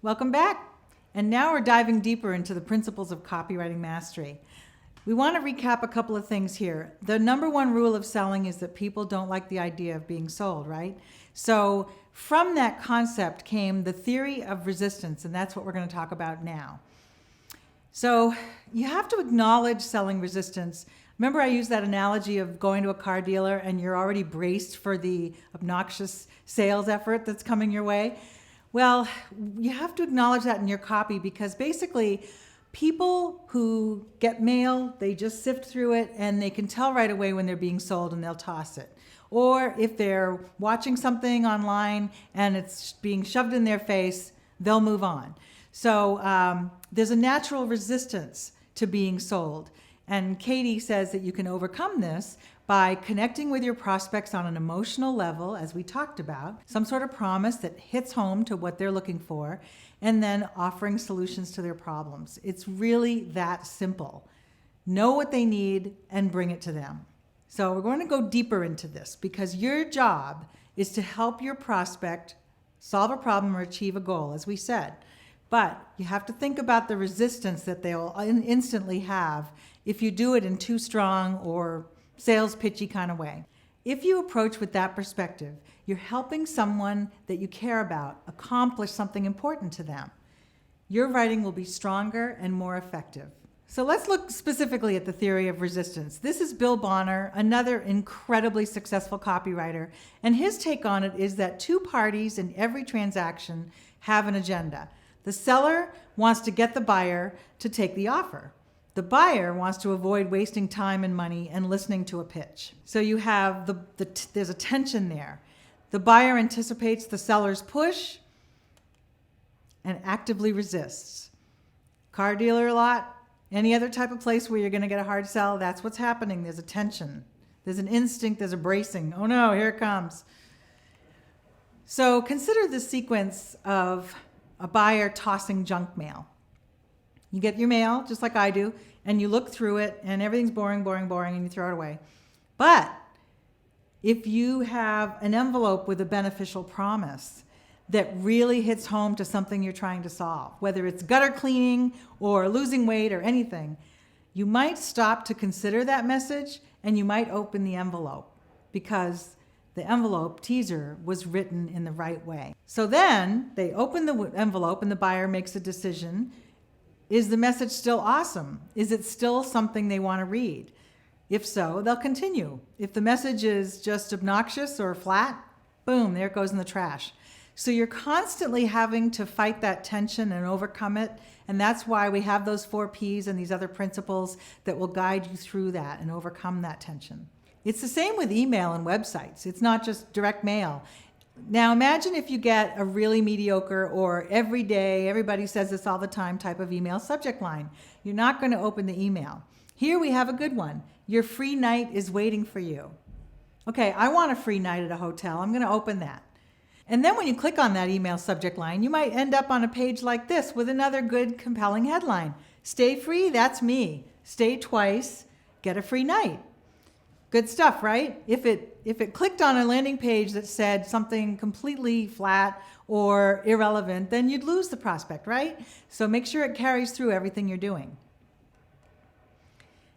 Welcome back. And now we're diving deeper into the principles of copywriting mastery. We want to recap a couple of things here. The number one rule of selling is that people don't like the idea of being sold, right? So from that concept came the theory of resistance, and that's what we're going to talk about now. So you have to acknowledge selling resistance. Remember I used that analogy of going to a car dealer and you're already braced for the obnoxious sales effort that's coming your way? Well, you have to acknowledge that in your copy, because basically people who get mail, they just sift through it and they can tell right away when they're being sold and they'll toss it. Or if they're watching something online and it's being shoved in their face, they'll move on. So there's a natural resistance to being sold. And Katie says that you can overcome this by connecting with your prospects on an emotional level, as we talked about, some sort of promise that hits home to what they're looking for, and then offering solutions to their problems. It's really that simple. Know what they need and bring it to them. So we're going to go deeper into this, because your job is to help your prospect solve a problem or achieve a goal, as we said. But you have to think about the resistance that they'll instantly have if you do it in too strong or sales pitchy kind of way. If you approach with that perspective, you're helping someone that you care about accomplish something important to them. Your writing will be stronger and more effective. So let's look specifically at the theory of resistance. This is Bill Bonner, another incredibly successful copywriter, and his take on it is that two parties in every transaction have an agenda. The seller wants to get the buyer to take the offer. The buyer wants to avoid wasting time and money and listening to a pitch. So you have there's a tension there. The buyer anticipates the seller's push and actively resists. Car dealer lot, any other type of place where you're going to get a hard sell, that's what's happening. There's a tension. There's an instinct, there's a bracing. Oh no, here it comes. So consider the sequence of a buyer tossing junk mail. You get your mail, just like I do, and you look through it, and everything's boring, boring, boring, and you throw it away. But if you have an envelope with a beneficial promise that really hits home to something you're trying to solve, whether it's gutter cleaning or losing weight or anything, you might stop to consider that message, and you might open the envelope, because the envelope teaser was written in the right way. So then they open the envelope and the buyer makes a decision. Is the message still awesome? Is it still something they want to read? If so, they'll continue. If the message is just obnoxious or flat, boom, there it goes in the trash. So you're constantly having to fight that tension and overcome it. And that's why we have those 4 Ps and these other principles that will guide you through that and overcome that tension. It's the same with email and websites. It's not just direct mail. Now imagine if you get a really mediocre or every day, everybody says this all the time type of email subject line. You're not going to open the email. Here we have a good one. Your free night is waiting for you. Okay, I want a free night at a hotel. I'm going to open that. And then when you click on that email subject line, you might end up on a page like this with another good, compelling headline. Stay free, that's me. Stay twice, get a free night. Good stuff, right? If it clicked on a landing page that said something completely flat or irrelevant, then you'd lose the prospect, right? So make sure it carries through everything you're doing.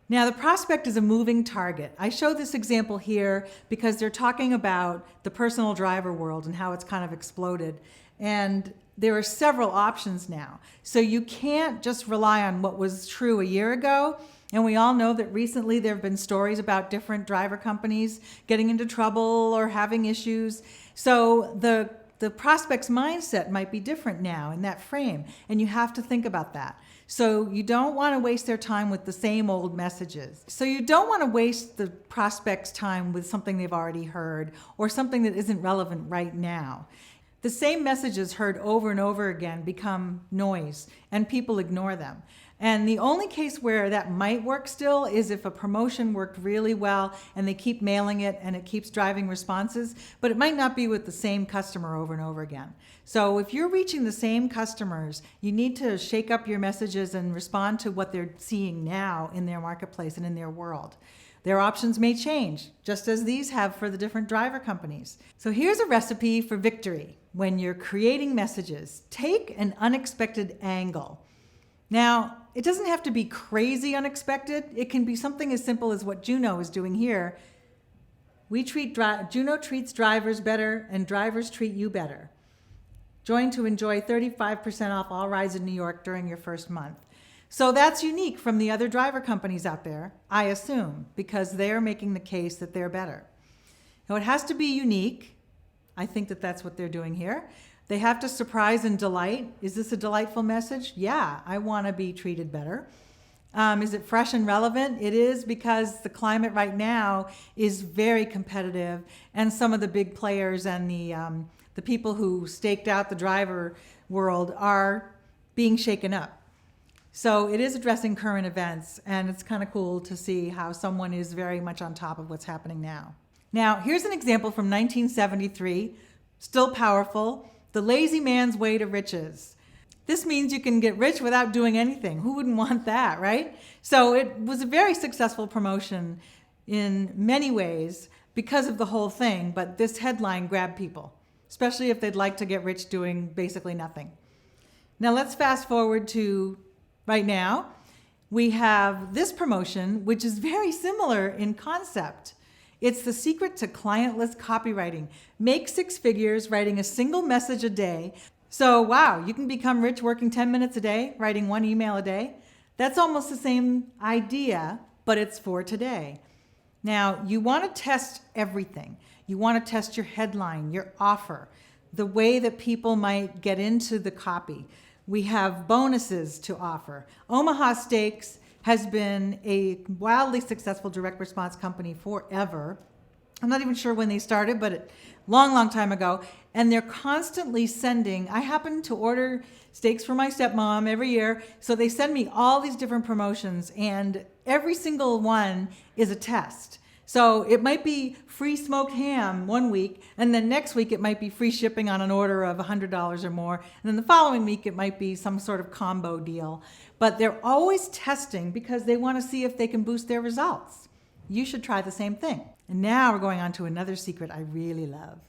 Now, the prospect is a moving target. I show this example here because they're talking about the personal driver world and how it's kind of exploded. And there are several options now. So you can't just rely on what was true a year ago. And we all know that recently there have been stories about different driver companies getting into trouble or having issues. So the prospect's mindset might be different now in that frame, and you have to think about that. So you don't want to waste their time with the same old messages. So you don't want to waste the prospect's time with something they've already heard or something that isn't relevant right now. The same messages heard over and over again become noise, and people ignore them. And the only case where that might work still is if a promotion worked really well and they keep mailing it and it keeps driving responses, but it might not be with the same customer over and over again. So if you're reaching the same customers, you need to shake up your messages and respond to what they're seeing now in their marketplace and in their world. Their options may change, just as these have for the different driver companies. So here's a recipe for victory. when you're creating messages, take an unexpected angle. Now, it doesn't have to be crazy unexpected. It can be something as simple as what Juno is doing here. Juno treats drivers better and drivers treat you better. Join to enjoy 35% off all rides in New York during your first month. So that's unique from the other driver companies out there, I assume, because they're making the case that they're better. Now, it has to be unique. I think that that's what they're doing here. They have to surprise and delight. Is this a delightful message? Yeah, I want to be treated better. Is it fresh and relevant? It is, because the climate right now is very competitive, and some of the big players and the people who staked out the driver world are being shaken up. So it is addressing current events, and it's kind of cool to see how someone is very much on top of what's happening now. Now, here's an example from 1973, still powerful. The lazy man's way to riches. This means you can get rich without doing anything. Who wouldn't want that, right? So it was a very successful promotion in many ways because of the whole thing, but this headline grabbed people, especially if they'd like to get rich doing basically nothing. Now let's fast forward to right now. We have this promotion, which is very similar in concept. It's the secret to clientless copywriting. Make 6 figures writing a single message a day. So wow, you can become rich working 10 minutes a day, writing 1 email a day. That's almost the same idea, but it's for today. Now, you want to test everything. You want to test your headline, your offer, the way that people might get into the copy. We have bonuses to offer. Omaha Steaks has been a wildly successful direct response company forever. I'm not even sure when they started, but a long time ago. And they're constantly sending, I happen to order steaks for my stepmom every year, so they send me all these different promotions, and every single one is a test. So it might be free smoked ham one week, and then next week it might be free shipping on an order of $100 or more, and then the following week it might be some sort of combo deal. But they're always testing because they want to see if they can boost their results. You should try the same thing. And now we're going on to another secret I really love.